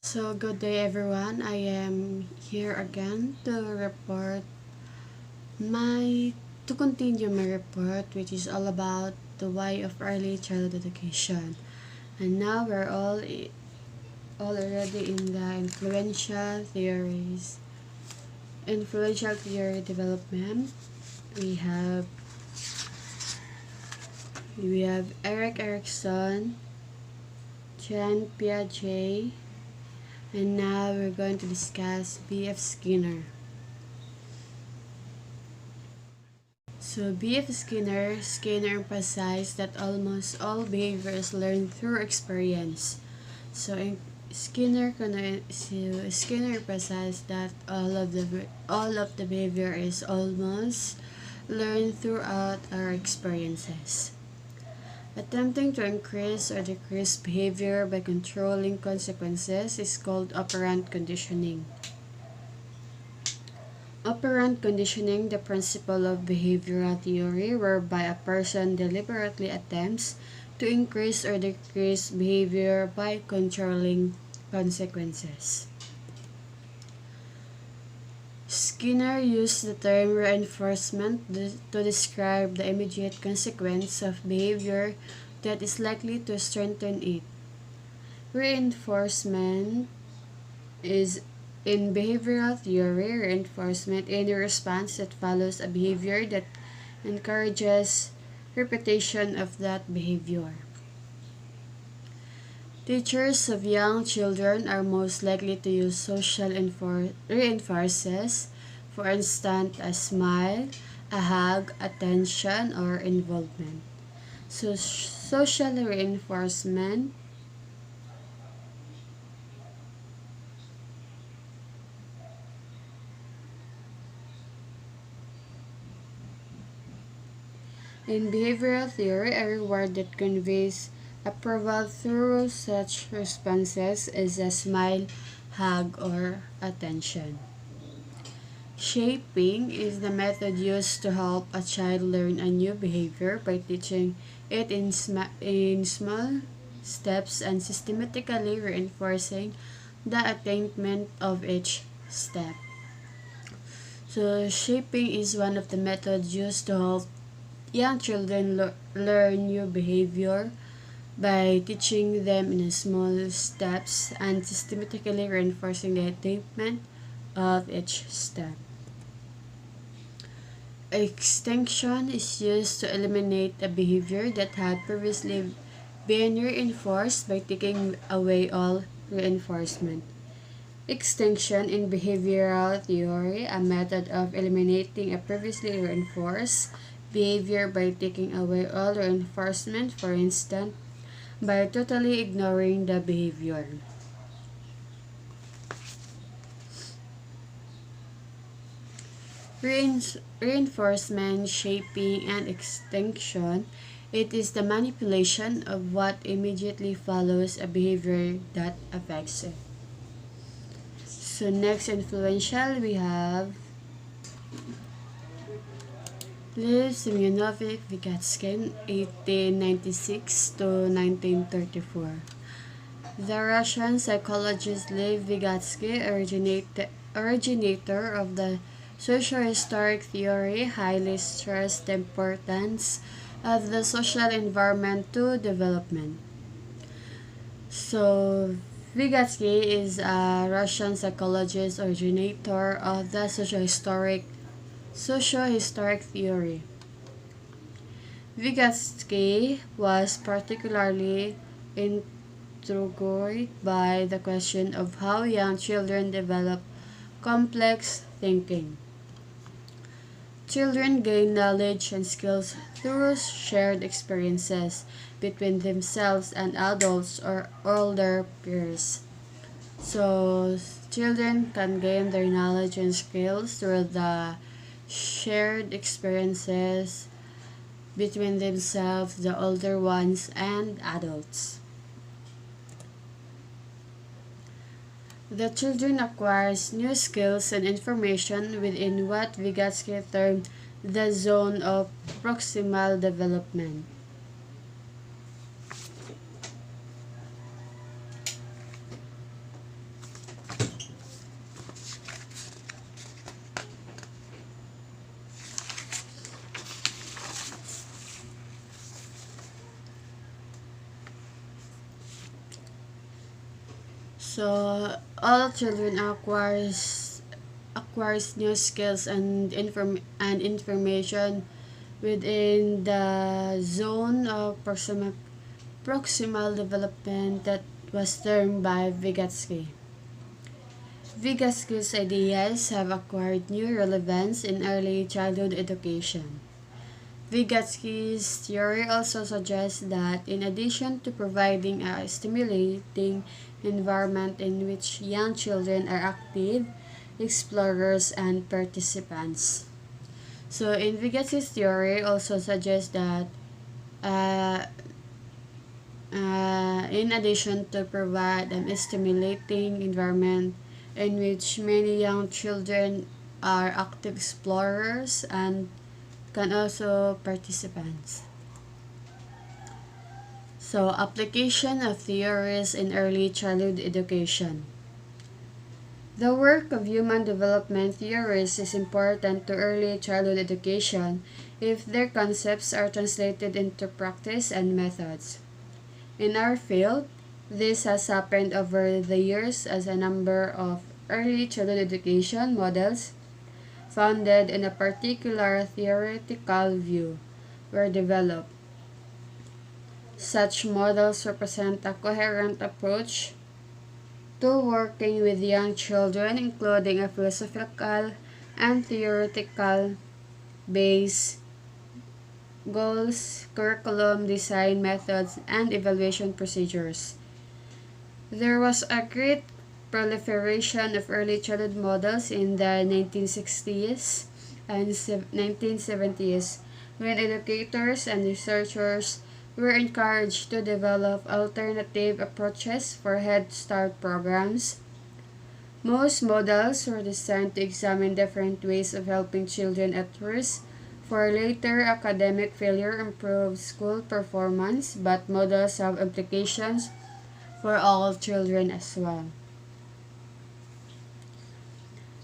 So, good day everyone. I am here again to continue my report, which is all about the why of early childhood education. And now we're all already in the influential theory development. We have Eric Erikson, Jean Piaget, and now we're going to discuss B.F. Skinner. So B.F. Skinner emphasized that almost all behavior is learned through experience. So Skinner emphasized that all of the behavior is almost learned throughout our experiences. Attempting to increase or decrease behavior by controlling consequences is called operant conditioning. Operant conditioning, the principle of behavioral theory whereby a person deliberately attempts to increase or decrease behavior by controlling consequences. Skinner used the term reinforcement to describe the immediate consequence of behavior that is likely to strengthen it. Reinforcement is in behavioral theory, reinforcement any response that follows a behavior that encourages repetition of that behavior. Teachers of young children are most likely to use social reinforcers, for instance, a smile, a hug, attention, or involvement. So, social reinforcement in behavioral theory, a reward that conveys approval through such responses is a smile, hug, or attention. Shaping is the method used to help a child learn a new behavior by teaching it in small steps and systematically reinforcing the attainment of each step. So, shaping is one of the methods used to help young children learn new behavior by teaching them in small steps and systematically reinforcing the attainment of each step. Extinction is used to eliminate a behavior that had previously been reinforced by taking away all reinforcement. Extinction in behavioral theory, a method of eliminating a previously reinforced behavior by taking away all reinforcement, for instance, by totally ignoring the behavior. Reinforcement, shaping, and extinction. It is the manipulation of what immediately follows a behavior that affects it. So next influential we have Lev Semyonovich Vygotsky, 1896 to 1934. The Russian psychologist Lev Vygotsky, originator of the socio-historic theory, highly stressed the importance of the social environment to development. So, Vygotsky is a Russian psychologist, originator of the socio-historic theory. Vygotsky was particularly intrigued by the question of how young children develop complex thinking. Children gain knowledge and skills through shared experiences between themselves and adults or older peers. So, children can gain their knowledge and skills through the shared experiences between themselves, the older ones, and adults. The children acquires new skills and information within what Vygotsky termed the zone of proximal development. So all children acquires new skills and information within the zone of proximal development that was termed by Vygotsky. Vygotsky's ideas have acquired new relevance in early childhood education. Vygotsky's theory also suggests that in addition to providing a stimulating environment in which young children are active, explorers, and participants. So in Vygotsky's theory also suggests that uh, in addition to provide a stimulating environment in which many young children are active explorers and can also participants. So application of theories in early childhood education. The work of human development theorists is important to early childhood education if their concepts are translated into practice and methods. In our field, this has happened over the years as a number of early childhood education models founded in a particular theoretical view were developed. Such models represent a coherent approach to working with young children, including a philosophical and theoretical base, goals, curriculum design methods, and evaluation procedures. There was a great proliferation of early childhood models in the 1960s and 1970s when educators and researchers were encouraged to develop alternative approaches for Head Start programs. Most models were designed to examine different ways of helping children at risk for later academic failure improve school performance, but models have implications for all children as well.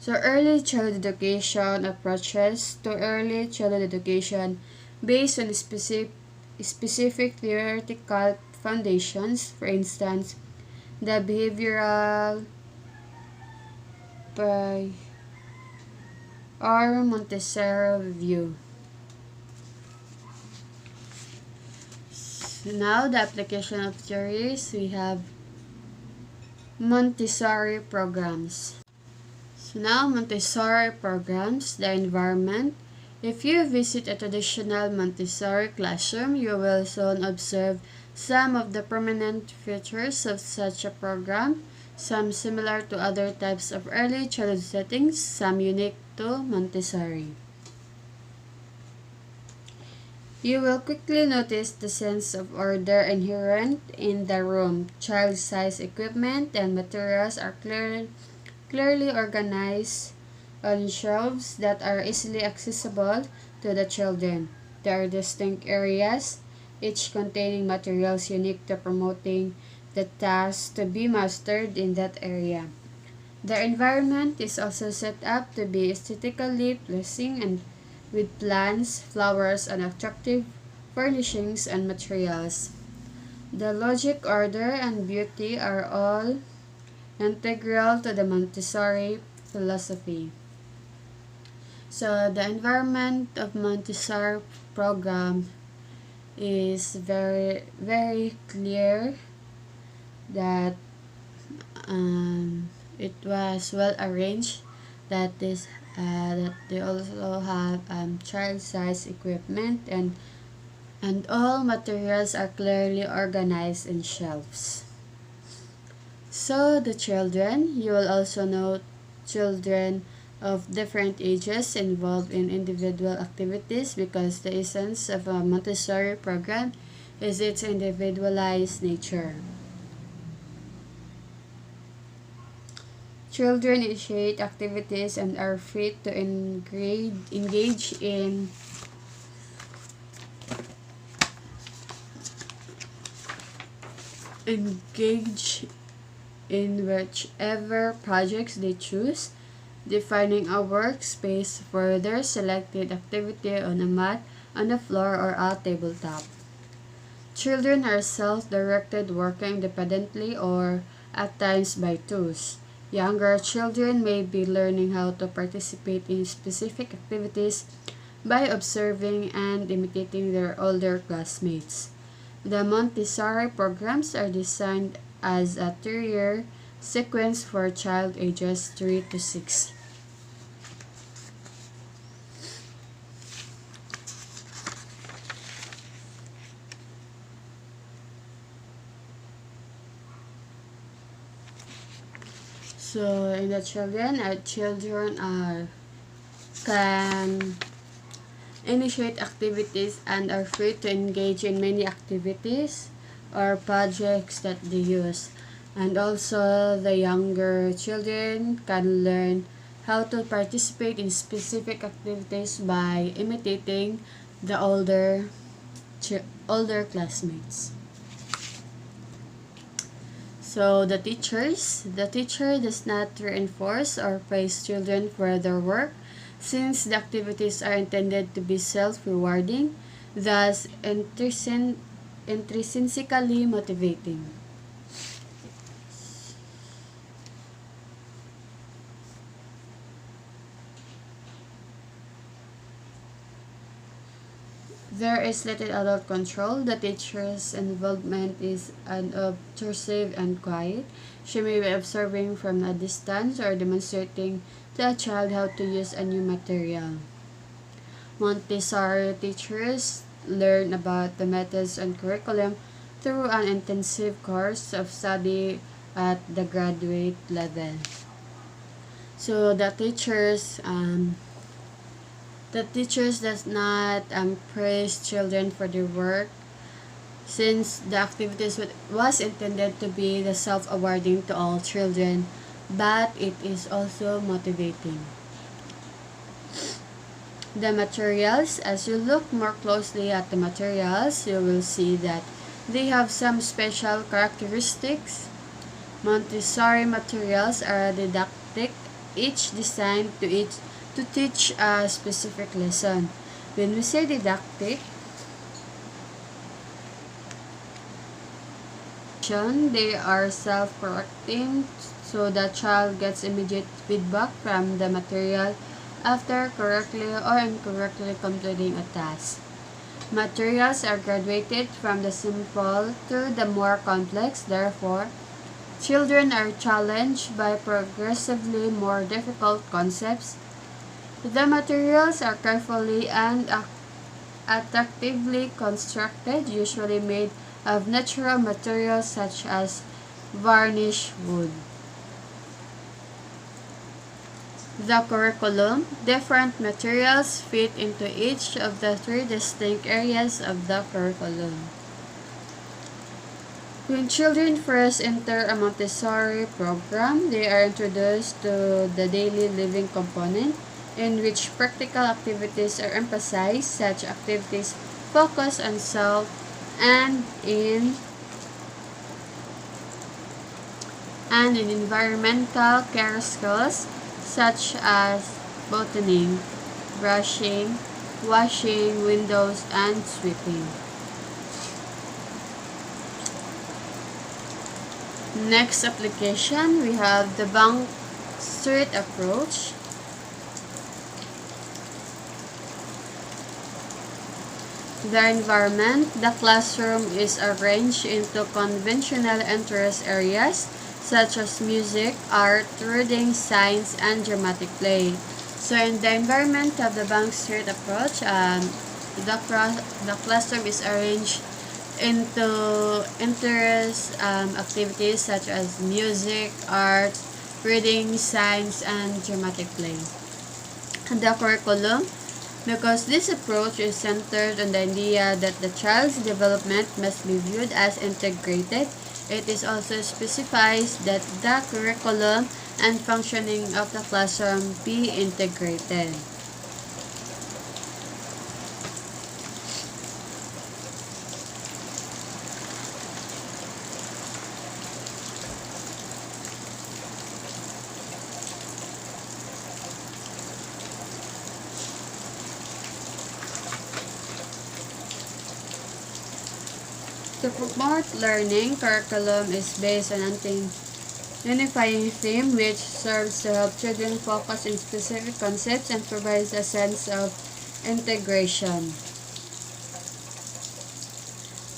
So early childhood education approaches to early childhood education based on specific theoretical foundations, for instance, the behavioral by or Montessori view. So now the application of theories, we have Montessori programs. So now Montessori programs, the environment. If you visit a traditional Montessori classroom, you will soon observe some of the prominent features of such a program, some similar to other types of early childhood settings, some unique to Montessori. You will quickly notice the sense of order inherent in the room. Child-sized equipment and materials are clearly organized on shelves that are easily accessible to the children. There are distinct areas, each containing materials unique to promoting the task to be mastered in that area. The environment is also set up to be aesthetically pleasing and with plants, flowers, and attractive furnishings and materials. The logic, order, and beauty are all integral to the Montessori philosophy. So the environment of Montessori program is very clear that it was well arranged, that they also have child size equipment, and all materials are clearly organized in shelves. So the children, you will also note children of different ages involved in individual activities because the essence of a Montessori program is its individualized nature. Children initiate activities and are free to engage in whichever projects they choose, defining a workspace for their selected activity on a mat, on the floor, or a tabletop. Children are self-directed, working independently or at times by twos. Younger children may be learning how to participate in specific activities by observing and imitating their older classmates. The Montessori programs are designed as a 3-year sequence for child ages 3 to 6. So in the children can initiate activities and are free to engage in many activities or projects that they use. And also the younger children can learn how to participate in specific activities by imitating the older classmates. So the teacher does not reinforce or praise children for their work, since the activities are intended to be self-rewarding, thus intrinsically motivating. There is little adult control. The teacher's involvement is unobtrusive and quiet. She may be observing from a distance or demonstrating to a child how to use a new material. Montessori teachers learn about the methods and curriculum through an intensive course of study at the graduate level. So the teachers does not praise children for their work, since the activities was intended to be the self-awarding to all children, but it is also motivating. The materials, as you look more closely at the materials, you will see that they have some special characteristics. Montessori materials are didactic, each designed to teach a specific lesson. When we say didactic, they are self-correcting, so the child gets immediate feedback from the material after correctly or incorrectly completing a task. Materials are graduated from the simple to the more complex, therefore, children are challenged by progressively more difficult concepts. The materials are carefully and attractively constructed, usually made of natural materials such as varnish wood. The curriculum. Different materials fit into each of the 3 distinct areas of the curriculum. When children first enter a Montessori program, they are introduced to the daily living component, in which practical activities are emphasized. Such activities focus on self and in environmental care skills such as botany, brushing, washing windows, and sweeping. Next application, we have the bank street approach. The environment. The classroom is arranged into conventional interest areas such as music, art, reading, science, and dramatic play. So in the environment of the bank street approach, the classroom is arranged into interest activities such as music, art, reading, science, and dramatic play. The curriculum. Because this approach is centered on the idea that the child's development must be viewed as integrated, it is also specifies that the curriculum and functioning of the classroom be integrated. To promote learning, curriculum is based on unifying theme which serves to help children focus on specific concepts and provides a sense of integration.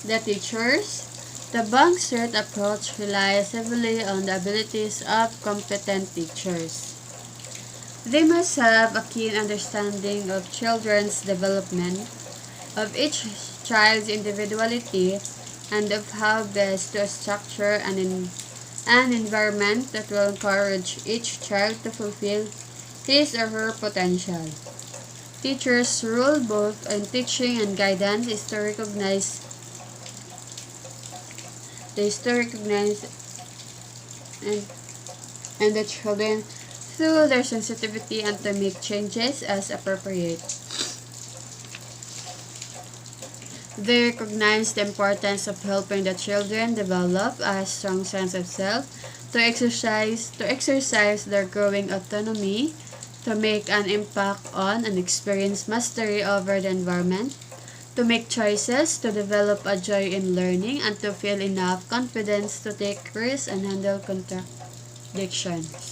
The teachers. The bank street approach relies heavily on the abilities of competent teachers. They must have a keen understanding of children's development, of each child's individuality, and of how best to structure an environment that will encourage each child to fulfill his or her potential. Teachers' role both in teaching and guidance is to recognize and, and the children through their sensitivity and to make changes as appropriate. They recognize the importance of helping the children develop a strong sense of self, to exercise their growing autonomy, to make an impact on and experience mastery over the environment, to make choices, to develop a joy in learning, and to feel enough confidence to take risks and handle contradictions.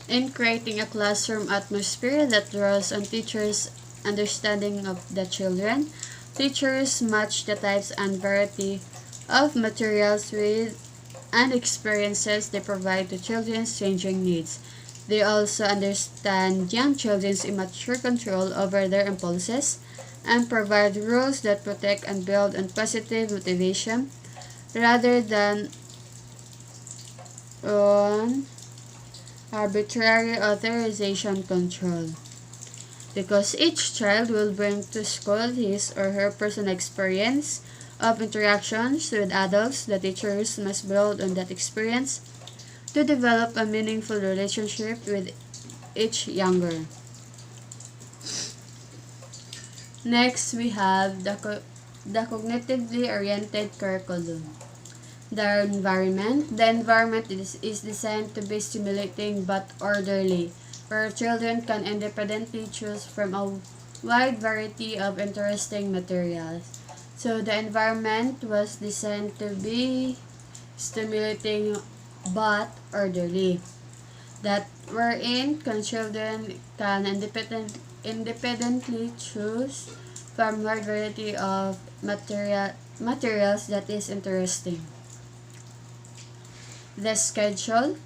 In creating a classroom atmosphere that draws on teachers' understanding of the children, teachers match the types and variety of materials with and experiences they provide to children's changing needs. They also understand young children's immature control over their impulses and provide rules that protect and build on positive motivation rather than on arbitrary authorization control. Because each child will bring to school his or her personal experience of interactions with adults, the teachers must build on that experience to develop a meaningful relationship with each younger. Next, we have the cognitively oriented curriculum. The environment is designed to be stimulating but orderly, where children can independently choose from a wide variety of interesting materials. So the environment was designed to be stimulating but orderly. That wherein children can independently choose from wide variety of materials that is interesting. The schedule.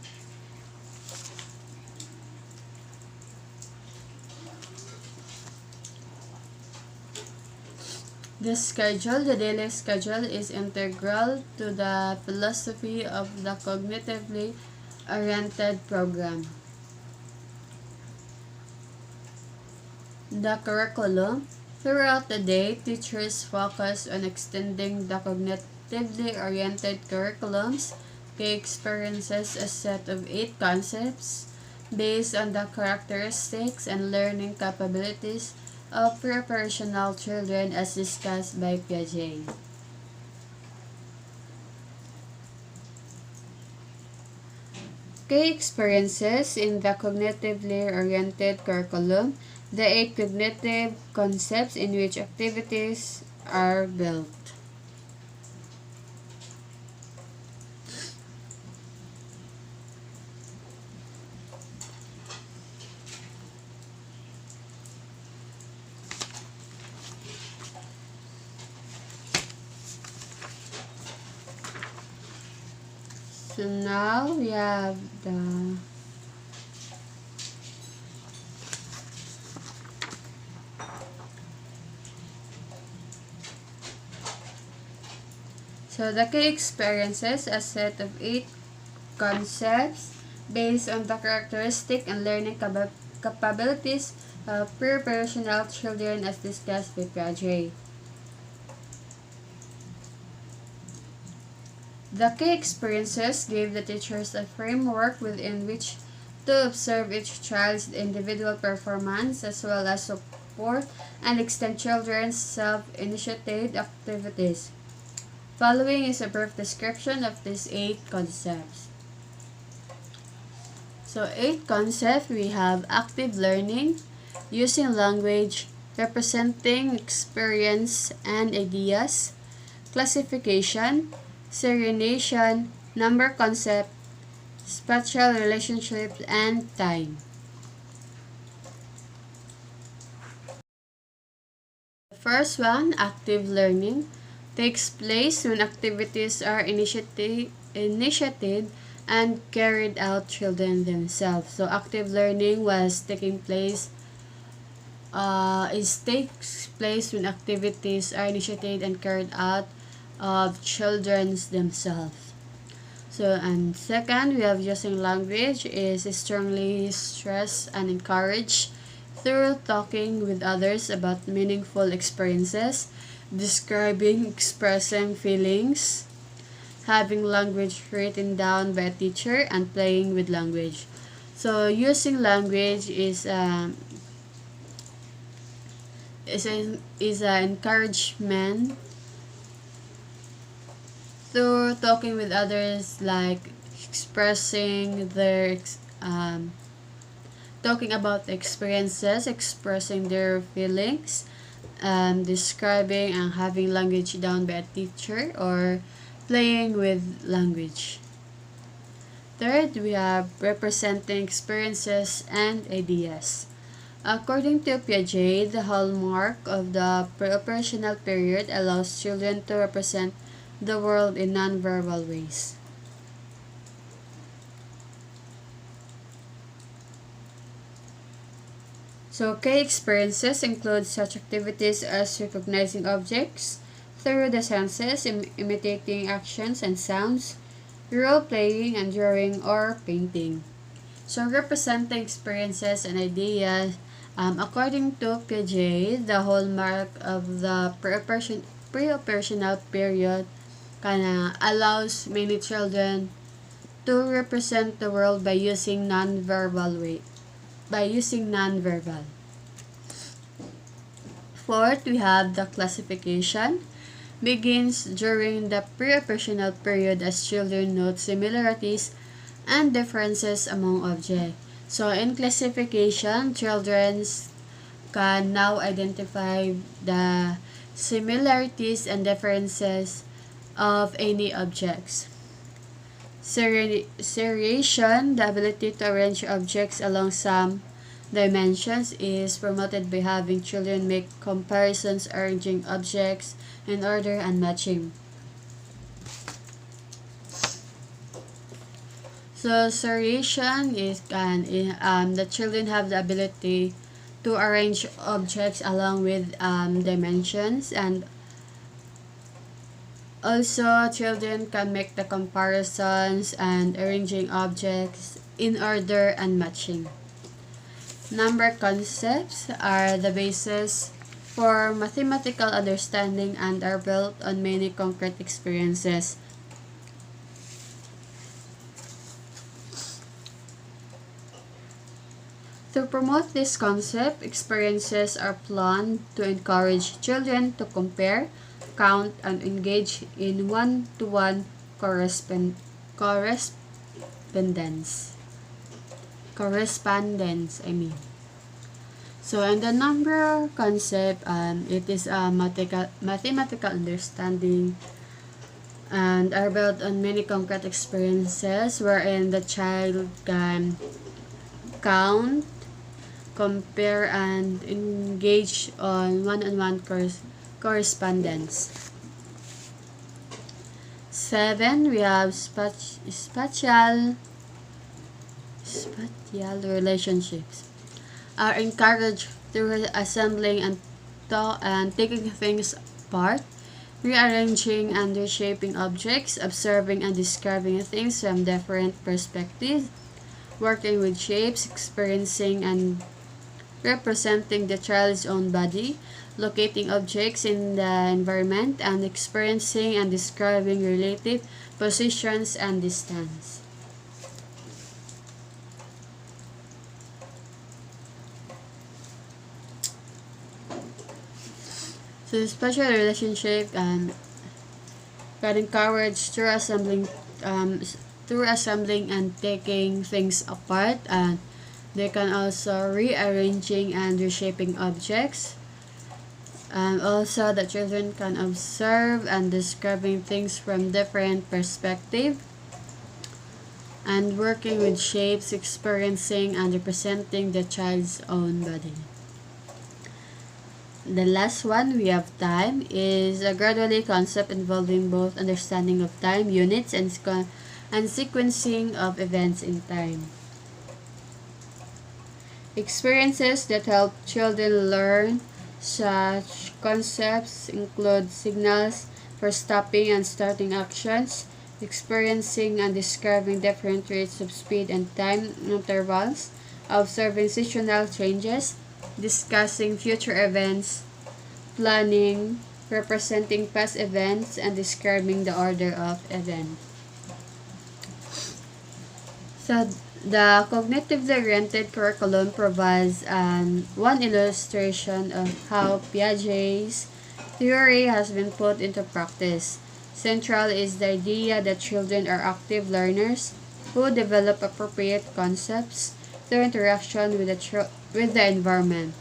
The daily schedule is integral to the philosophy of the cognitively oriented program. The curriculum. Throughout the day, teachers focus on extending the cognitively oriented curriculums. K experiences a set of 8 concepts based on the characteristics and learning capabilities of preparational children as discussed by Piaget. K experiences in the cognitively oriented curriculum, the 8 cognitive concepts in which activities are built. So now we have the key experiences a set of 8 concepts based on the characteristic and learning capabilities of preparational children as discussed by Piaget. The key experiences gave the teachers a framework within which to observe each child's individual performance as well as support and extend children's self-initiated activities. Following is a brief description of these 8 concepts. So 8 concepts, we have active learning, using language representing experience and ideas, classification, seriation, number concept, spatial relationships, and time. The first one, active learning, takes place when activities are initiated and carried out children themselves. So active learning was taking place it takes place when activities are initiated and carried out of children themselves. So, and second, we have using language is strongly stressed and encouraged through talking with others about meaningful experiences, describing, expressing feelings, having language written down by a teacher, and playing with language. So, using language is an encouragement through talking with others, like expressing their talking about experiences, expressing their feelings, describing and having language down by a teacher, or playing with language. Third, we have representing experiences and ideas. According to Piaget, the hallmark of the pre-operational period allows children to represent the world in non-verbal ways. So, key experiences include such activities as recognizing objects through the senses, imitating actions and sounds, role-playing and drawing or painting. So, representing experiences and ideas, according to Piaget, the hallmark of the pre-operational period allows many children to represent the world by using non-verbal. Fourth, we have the classification. Begins during the pre-operational period as children note similarities and differences among objects. So in classification, children can now identify the similarities and differences of any objects. Seriation, the ability to arrange objects along some dimensions, is promoted by having children make comparisons, arranging objects in order and matching. So seriation is the children have the ability to arrange objects along with dimensions, and also children can make the comparisons and arranging objects in order and matching. Number concepts are the basis for mathematical understanding and are built on many concrete experiences. To promote this concept, experiences are planned to encourage children to compare, count, and engage in one-to-one correspondence. So, in the number concept, it is a mathematical understanding and are built on many concrete experiences wherein the child can count, compare, and engage on one-on-one correspondence. 7, we have spatial relationships. Are encouraged through assembling and taking things apart, rearranging and reshaping objects, observing and describing things from different perspectives, working with shapes, experiencing and representing the child's own body, locating objects in the environment, and experiencing and describing relative positions and distance. So the special relationship can encourage through assembling and taking things apart, and they can also rearranging and reshaping objects, And also the children can observe and describing things from different perspectives and working with shapes, experiencing and representing the child's own body. The last one we have time is a gradually concept involving both understanding of time units and sequencing of events in time. Experiences that help children learn such concepts include signals for stopping and starting actions, experiencing and describing different rates of speed and time intervals, observing seasonal changes, discussing future events, planning, representing past events, and describing the order of events. So, the cognitively oriented curriculum provides one illustration of how Piaget's theory has been put into practice. Central is the idea that children are active learners who develop appropriate concepts through interaction with the environment.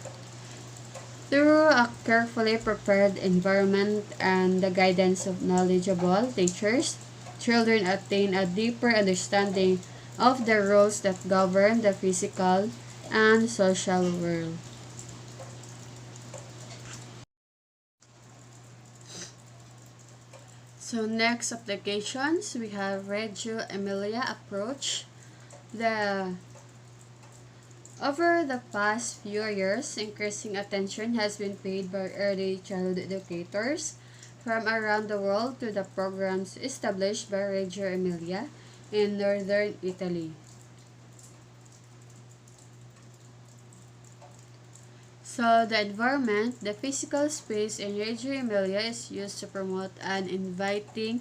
Through a carefully prepared environment and the guidance of knowledgeable teachers, children attain a deeper understanding of the rules that govern the physical and social world. So next applications, we have Reggio Emilia approach. The Over the past few years, increasing attention has been paid by early childhood educators from around the world to the programs established by Reggio Emilia in northern Italy. So the environment, the physical space in Reggio Emilia is used to promote an inviting,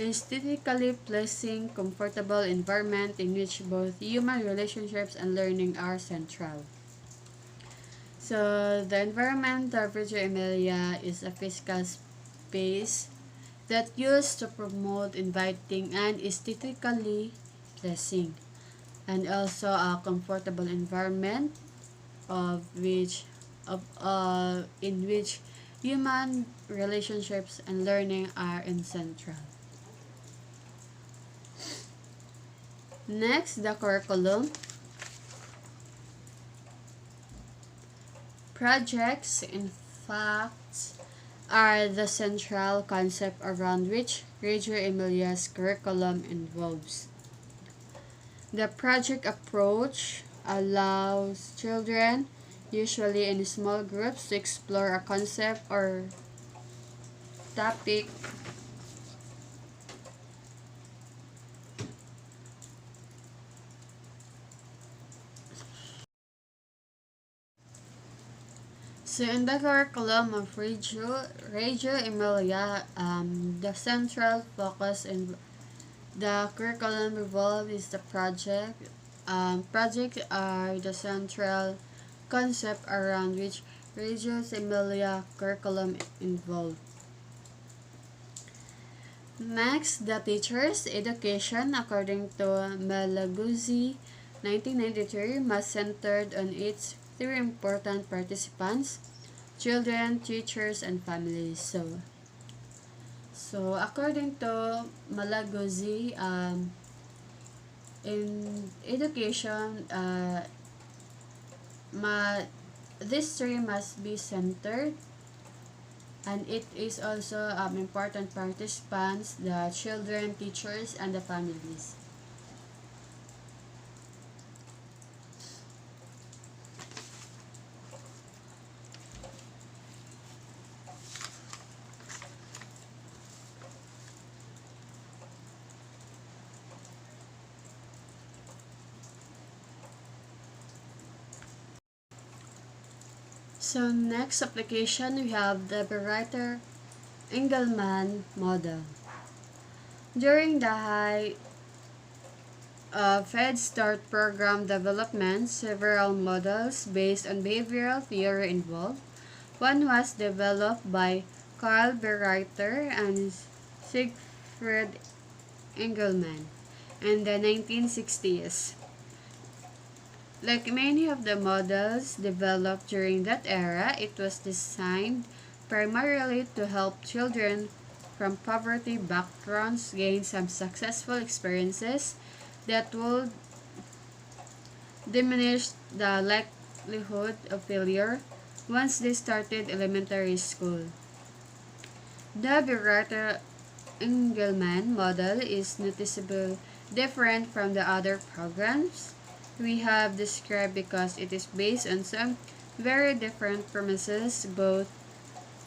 aesthetically pleasing, comfortable environment in which both human relationships and learning are central. So the environment of Reggio Emilia is a physical space that used to promote inviting and aesthetically pleasing, and also a comfortable environment of which in which human relationships and learning are in central. Next, the curriculum. Projects, in fact, are the central concept around which Reggio Emilia's curriculum involves. The project approach allows children, usually in small groups, to explore a concept or topic So in the curriculum of Reggio Emilia, the central focus in the curriculum revolves is the project. Projects are the central concept around which Reggio Emilia curriculum involved. Next, the teacher's education, according to Malaguzzi, 1993, must centered on its three important participants: children, teachers, and families. So according to Malaguzzi, in education, this three must be centered, and it is also important participants, the children, teachers, and the families. So next application, we have the Bereiter Engelmann model. During the high Head Start program development, several models based on behavioral theory involved. One was developed by Karl Bereiter and Siegfried Engelmann in the 1960s. Like many of the models developed during that era, it was designed primarily to help children from poverty backgrounds gain some successful experiences that would diminish the likelihood of failure once they started elementary school. The Beretta Engelman model is noticeably different from the other programs we have described because it is based on some very different premises, both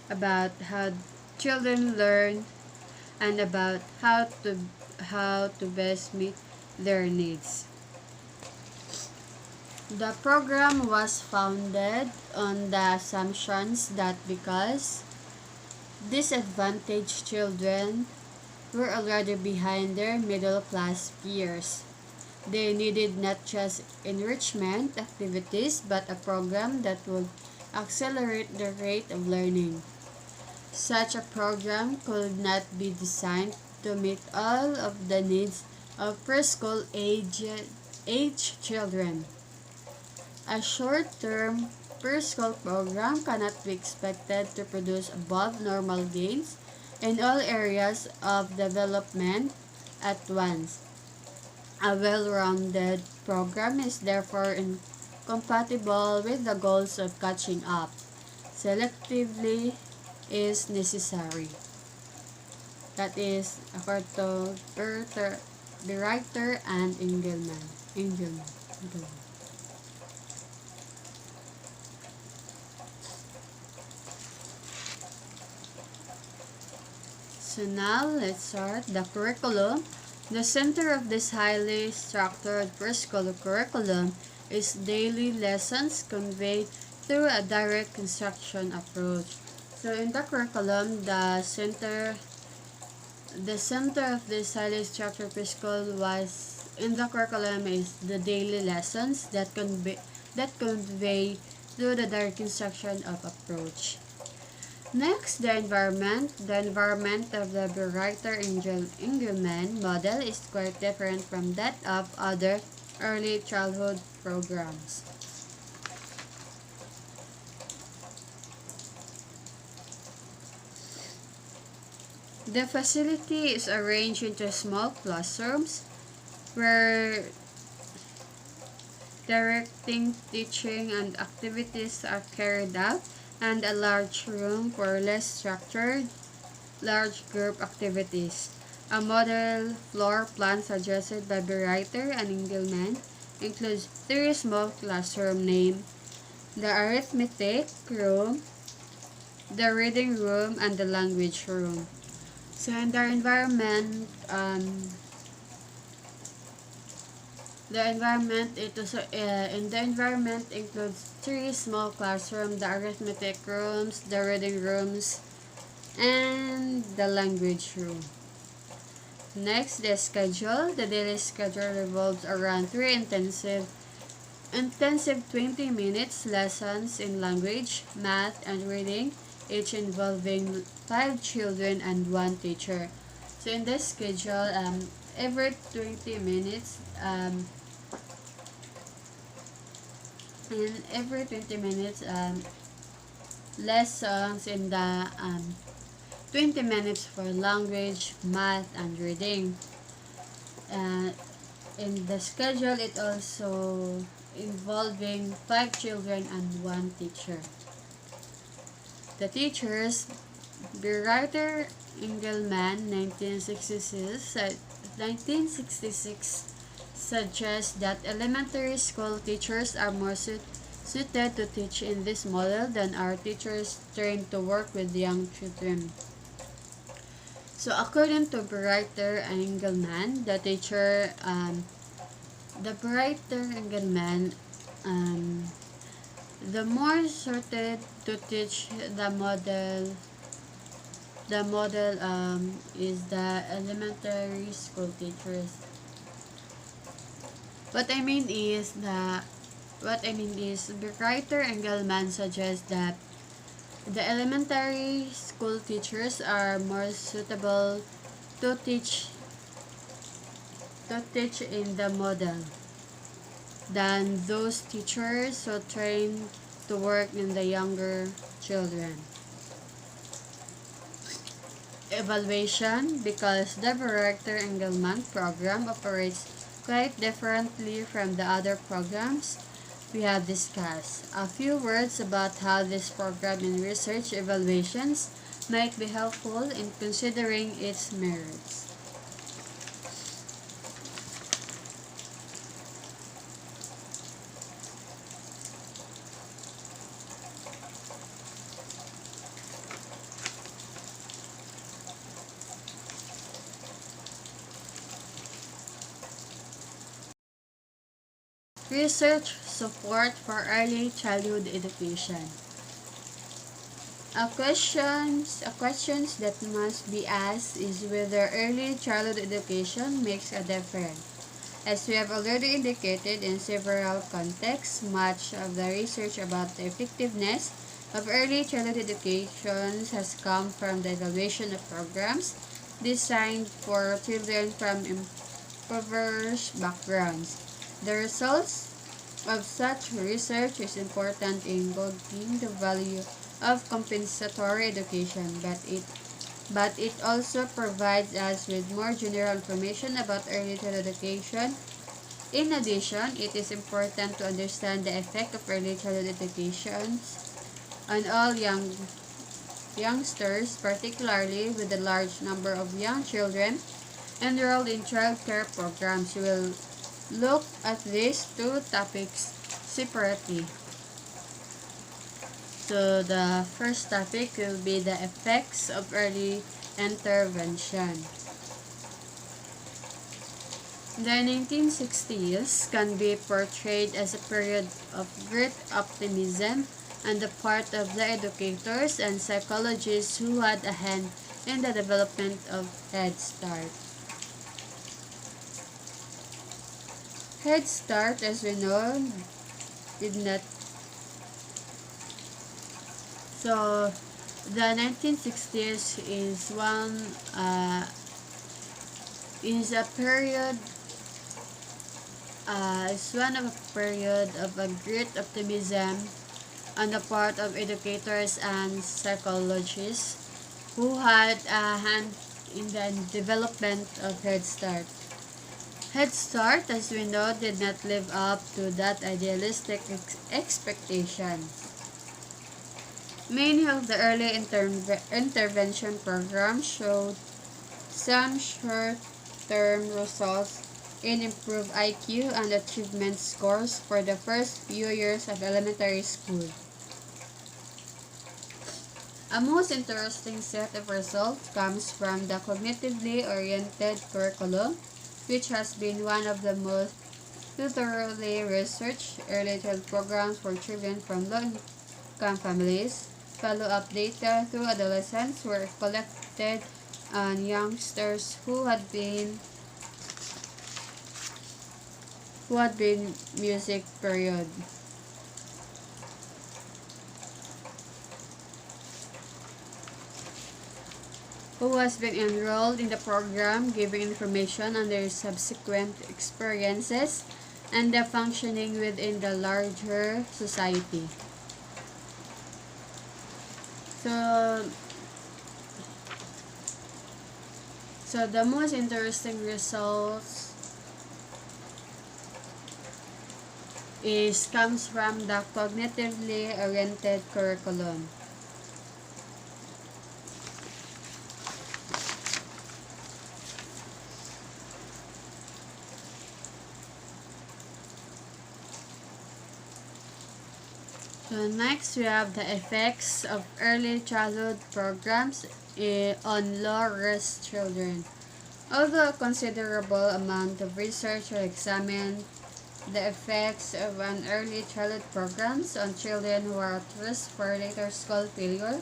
about how children learn and about how to best meet their needs. The program was founded on the assumptions that because disadvantaged children were already behind their middle class peers, they needed not just enrichment activities but a program that would accelerate the rate of learning. Such a program could not be designed to meet all of the needs of preschool age children. A short-term preschool program cannot be expected to produce above normal gains in all areas of development at once. A well-rounded program is therefore incompatible with the goals of catching up. Selectively is necessary. That is according to the writer and Engelman. So now let's start the curriculum. The center of this highly structured preschool curriculum is daily lessons conveyed through a direct instruction approach. So in the curriculum, the center of this highly structured preschool was in the curriculum is the daily lessons that convey through the direct instruction of approach. Next, the environment. The environment of the Berreiter Engelman model is quite different from that of other early childhood programs. The facility is arranged into small classrooms where directing, teaching, and activities are carried out, and a large room for less structured, large group activities. A model floor plan suggested by Berreiter and Engelman includes three small classrooms named the arithmetic room, the reading room, and the language room. So in the environment, in the environment includes three small classrooms, the arithmetic rooms, the reading rooms, and the language room. Next, the schedule. The daily schedule revolves around three intensive 20 minutes lessons in language, math, and reading, each involving 5 children and 1 teacher. So in this schedule, every 20 minutes, lessons in the 20 minutes for language, math, and reading. In the schedule, it also involving 5 children and 1 teacher. The teachers, Berreiter Engelman, 1966 suggests that elementary school teachers are more suited to teach in this model than are teachers trained to work with young children. So according to Berreiter and Engelman, the Berreiter Engelman, the more suited to teach the model is the elementary school teachers. What I mean is Berreiter Engelman suggests that the elementary school teachers are more suitable to teach in the model than those teachers who trained to work in the younger children. evaluation because the Director Engelmann program operates quite differently from the other programs we have discussed. A few words about how this program in research evaluations might be helpful in considering its merits. Research support for early childhood education. A questions that must be asked is whether early childhood education makes a difference. As we have already indicated in several contexts, much of the research about the effectiveness of early childhood education has come from the evaluation of programs designed for children from impoverished backgrounds. The results of such research is important in gauging the value of compensatory education, but it also provides us with more general information about early childhood education. In addition, it is important to understand the effect of early childhood education on all youngsters, particularly with the large number of young children enrolled in child care programs. We will look at these two topics separately. So the first topic will be the effects of early intervention. The 1960s can be portrayed as a period of great optimism on the part of the educators and psychologists who had a hand in the development of Head Start. Head Start, as we know, did not. So, the 1960s is a period is one of a period of a great optimism on the part of educators and psychologists who had a hand in the development of Head Start. Head Start, as we know, did not live up to that idealistic expectation. Many of the early intervention programs showed some short-term results in improved IQ and achievement scores for the first few years of elementary school. A most interesting set of results comes from the cognitively oriented curriculum, which has been one of the most thoroughly researched early childhood programs for children from low-income families. Follow-up data through adolescence were collected on youngsters who had been music period. Who has been enrolled in the program, giving information on their subsequent experiences and the functioning within the larger society. So, the most interesting results comes from the cognitively oriented curriculum. So next, we have the effects of early childhood programs on low-risk children. Although a considerable amount of research will examine the effects of an early childhood programs on children who are at risk for later school failure,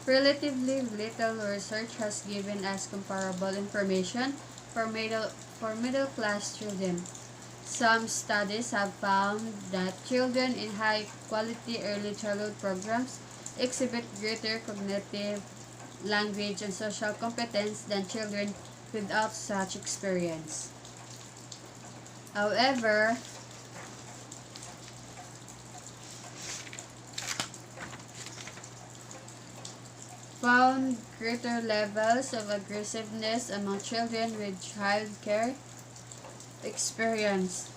relatively little research has given us comparable information for middle-class children. Some studies have found that children in high-quality early childhood programs exhibit greater cognitive, language, and social competence than children without such experience. However, found greater levels of aggressiveness among children with childcare experience.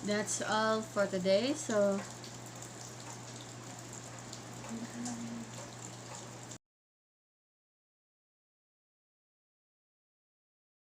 That's all for today. So